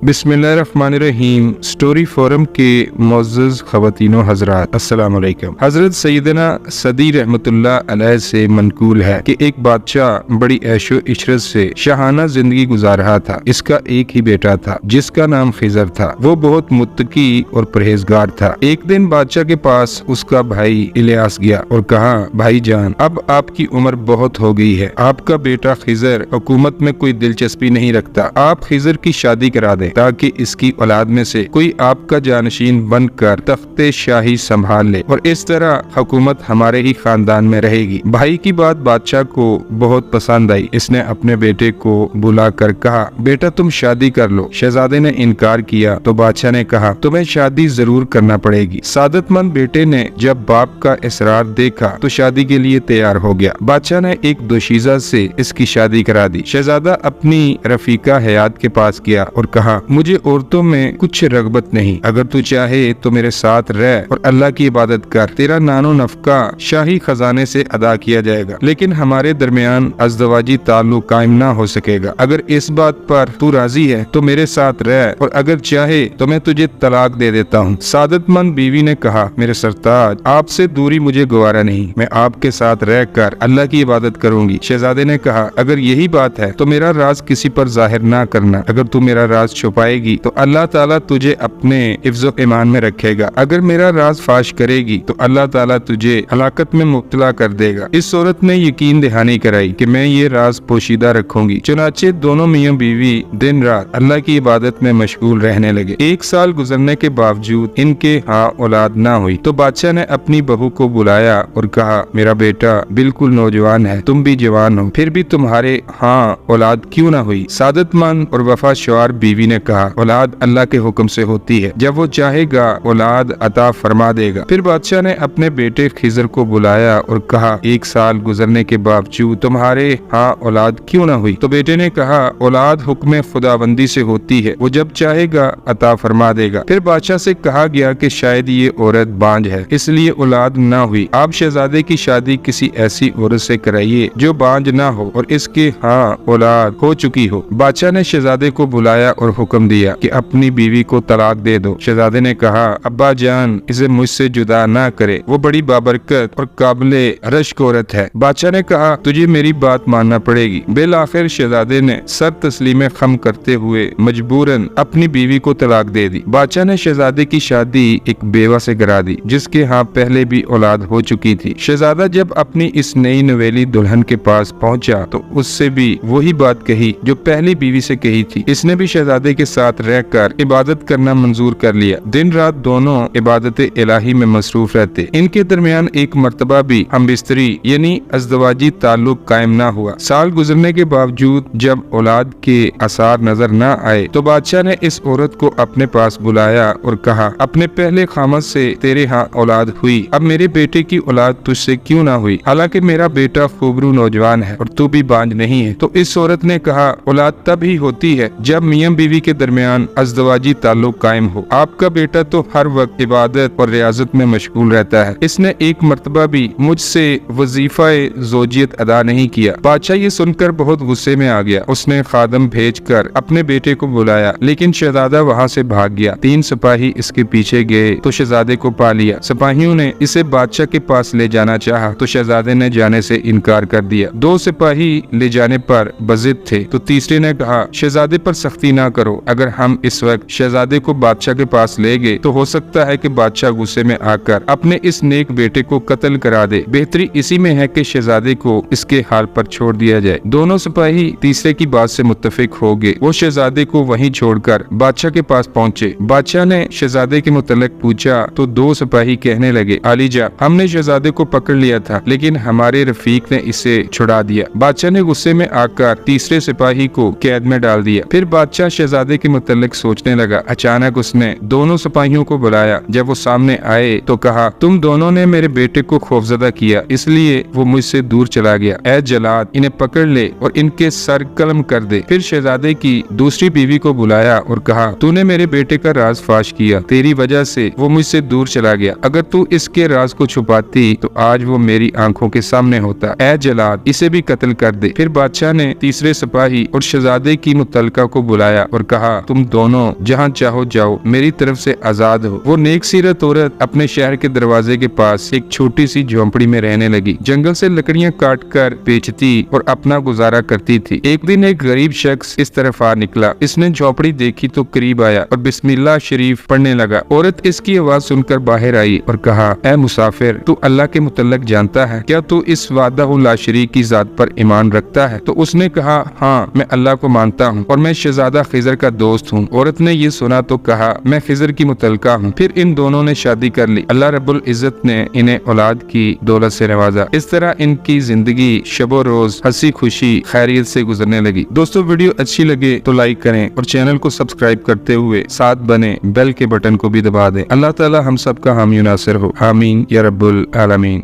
बिस्मिल्लाहिर्रहमानिर्रहीम। Story forum के मुअज़्ज़ज़ ख़वातीन व हज़रात, अस्सलाम वालेकुम। हज़रत सैयदना सदी रहमतुल्लाह अलैह से मनकूल है कि एक बादशाह बड़ी ऐशो इशरत से शाहाना जिंदगी गुजार रहा था। इसका एक ही बेटा था जिसका नाम खिज़र था। वो बहुत मुत्तकी और परहेजगार था। एक दिन बादशाह के पास उसका भाई इलियास गया और कहा, भाई जान, अब आपकी उम्र बहुत हो गई है। आपका बेटा खिज़र हुकूमत में कोई दिलचस्पी नहीं रखता। आप खिज़र की शादी करा दें ताकि इसकी औलाद में से कोई आपका जानशीन बनकर तख्ते शाही संभाल ले और इस तरह हुकूमत हमारे ही खानदान में रहेगी। भाई की बात बादशाह को बहुत पसंद आई। इसने अपने बेटे को बुलाकर कहा, बेटा तुम शादी कर लो। शहजादे ने इनकार किया तो बादशाह ने कहा, तुम्हें शादी जरूर करना पड़ेगी। सादतमंद बेटे ने जब बाप का इसरार देखा तो शादी के लिए तैयार हो गया। बादशाह ने एक दोशीज़ा से इसकी शादी करा दी। शहजादा अपनी रफीका हयात के पास गया और कहा, मुझे औरतों में कुछ रगबत नहीं। अगर तू चाहे तो मेरे साथ रह और अल्लाह की इबादत कर। तेरा नानो नफका शाही खजाने से अदा किया जाएगा, लेकिन हमारे दरमियान अज़दवाजी ताल्लुक कायम ना हो सकेगा। अगर इस बात पर तू राजी है तो मेरे साथ रह और अगर चाहे तो मैं तुझे तलाक दे देता हूँ। सादतमंद बीवी ने कहा, मेरे सरताज, आपसे दूरी मुझे गवारा नहीं। मैं आपके साथ रह कर अल्लाह की इबादत करूंगी। शहजादे ने कहा, अगर यही बात है तो मेरा राज किसी पर जाहिर ना करना। अगर तू मेरा राज छुपाएगी तो अल्लाह ताला तुझे अपने हिफ्ज़ व ईमान में रखेगा। अगर मेरा राज फाश करेगी तो अल्लाह ताला तुझे हलाकत में मुब्तला कर देगा। इस औरत ने यकीन दहानी कराई कि मैं ये राज पोशीदा रखूंगी। चुनाचे दोनों मियाँ बीवी दिन रात अल्लाह की इबादत में मशगूल रहने लगे। एक साल गुजरने के बावजूद इनके यहाँ औलाद ना हुई तो बादशाह ने अपनी बहू को बुलाया और कहा, मेरा बेटा बिल्कुल नौजवान है, तुम भी जवान हो, फिर भी तुम्हारे यहाँ औलाद क्यों ना हुई? सादतमंद और वफा शुआर बीवी ने कहा, औलाद अल्लाह के हुक्म से होती है, जब वो चाहेगा औलाद अता फरमा देगा। फिर बादशाह ने अपने बेटे खिज़र को बुलाया और कहा, एक साल गुजरने के बावजूद तुम्हारे यहाँ औलाद क्यों ना हुई? तो बेटे ने कहा, औलाद हुक्म खुदाबंदी से होती है, वो जब चाहेगा अता फरमा देगा। फिर बादशाह से कहा गया कि शायद ये औरत बांझ है, इसलिए औलाद ना हुई। आप शहजादे की शादी किसी ऐसी औरत से कराइए जो बांझ ना हो और इसके हाँ औलाद हो चुकी हो। बादशाह ने शहजादे को बुलाया और हुक्म दिया कि अपनी बीवी को तलाक दे दो। शहजादे ने कहा, अब्बा जान, इसे मुझसे जुदा ना करे, वो बड़ी बाबरकत और काबिले रश्क औरत है। बादशाह ने कहा, तुझे मेरी बात मानना पड़ेगी। बिल आखिर शहजादे ने सर तस्लीम खम करते हुए मजबूरन अपनी बीवी को तलाक दे दी। बादशाह ने शहजादे की शादी एक बेवा से करा दी जिसके यहाँ पहले भी औलाद हो चुकी थी। शहजादा जब अपनी इस नई नवेली दुल्हन के पास पहुंचा तो उससे भी वही बात कही जो पहली बीवी से कही थी। इसने भी शहजादे के साथ रहकर इबादत करना मंजूर कर लिया। दिन रात दोनों इबादत इलाही में मसरूफ रहते। इनके दरमियान एक मर्तबा भी हम बिस्तरी यानी अज़दवाजी ताल्लुक कायम ना हुआ। साल गुजरने के बावजूद जब औलाद के आसार नजर न आए तो बादशाह ने इस औरत को अपने पास बुलाया और कहा, अपने पहले खामद से तेरे यहाँ औलाद हुई, अब मेरे बेटे की औलाद तुझसे क्यों ना हुई? हालांकि मेरा बेटा खूबरू नौजवान है और तू भी बांझ नहीं है। तो इस औरत ने कहा, औलाद तब ही होती है जब मियाँ बीवी के दरमियान अज़दवाजी ताल्लुक कायम हो। आपका बेटा तो हर वक्त इबादत और रियाजत में मशगूल रहता है। इसने एक मर्तबा भी मुझसे वजीफाए ज़ौजियत अदा नहीं किया। बादशाह ये सुनकर बहुत गुस्से में आ गया। उसने खादम भेजकर अपने बेटे को बुलाया, लेकिन शहजादा वहाँ से भाग गया। 3 सिपाही इसके पीछे गए तो शहजादे को पा लिया। सिपाहियों ने इसे बादशाह के पास ले जाना चाहा तो शहजादे ने जाने से इनकार कर दिया। 2 सिपाही ले जाने पर बजिद थे तो तीसरे ने कहा, शहजादे पर सख्ती ना करो। अगर हम इस वक्त शहजादे को बादशाह के पास ले गए तो हो सकता है कि बादशाह गुस्से में आकर अपने इस नेक बेटे को कत्ल करा दे। बेहतरी इसी में है कि शहजादे को इसके हाल पर छोड़ दिया जाए। दोनों सिपाही तीसरे की बात से मुत्तफिक हो गए। वो शहजादे को वहीं छोड़कर बादशाह के पास पहुँचे। बादशाह ने शहजादे के मुतल्लिक पूछा तो 2 सिपाही कहने लगे, आलीजा, हमने शहजादे को पकड़ लिया था लेकिन हमारे रफीक ने इसे छुड़ा दिया। बादशाह ने गुस्से में आकर तीसरे सिपाही को कैद में डाल दिया। फिर बादशाह शहजादे के मुतल्लिक सोचने लगा। अचानक उसने दोनों सिपाहियों को बुलाया। जब वो सामने आए तो कहा, तुम दोनों ने मेरे बेटे को खौफजदा किया, इसलिए वो मुझसे दूर चला गया। ऐ जलाद, इन्हें पकड़ ले और इनके सर कलम कर दे। फिर शहजादे की दूसरी बीवी को बुलाया और कहा, तूने मेरे बेटे का राज फाश किया, तेरी वजह से वो मुझसे दूर चला गया। अगर तू इसके राज को छुपाती तो आज वो मेरी आंखों के सामने होता। ऐ जलाद, इसे भी कत्ल कर दे। फिर बादशाह ने तीसरे सिपाही और शहजादे की मुतल्लिका को बुलाया और कहा, तुम दोनों जहाँ चाहो जाओ, मेरी तरफ से आजाद हो। वो नेक सीरत औरत अपने शहर के दरवाजे के पास एक छोटी सी झोंपड़ी में रहने लगी। जंगल से लकड़ियाँ काट कर बेचती और अपना गुजारा करती थी। एक दिन एक गरीब शख्स इस तरफ आ निकला। इसने झोंपड़ी देखी तो करीब आया और बिस्मिल्लाह शरीफ पढ़ने लगा। औरत इसकी आवाज सुनकर बाहर आई और कहा, ऐ मुसाफिर, तू अल्लाह के मुतल्लक जानता है? क्या तू इस वाहदहु ला शरीक की जात पर ईमान रखता है? तो उसने कहा, हाँ, मैं अल्लाह को मानता हूँ और मैं शहजादा खिजर का दोस्त हूँ। औरत ने ये सुना तो कहा, मैं खिजर की मुतल्लका हूँ। फिर इन दोनों ने शादी कर ली। अल्लाह रब्बुल इज्जत ने इन्हें औलाद की दौलत से नवाजा। इस तरह इनकी जिंदगी शबो रोज हंसी खुशी खैरियत से गुजरने लगी। दोस्तों, वीडियो अच्छी लगे तो लाइक करें और चैनल को सब्सक्राइब करते हुए साथ बने बेल के बटन को भी दबा दें। अल्लाह ताला हम सब का हामी नासिर हो। आमीन या रब्बुल आलमीन।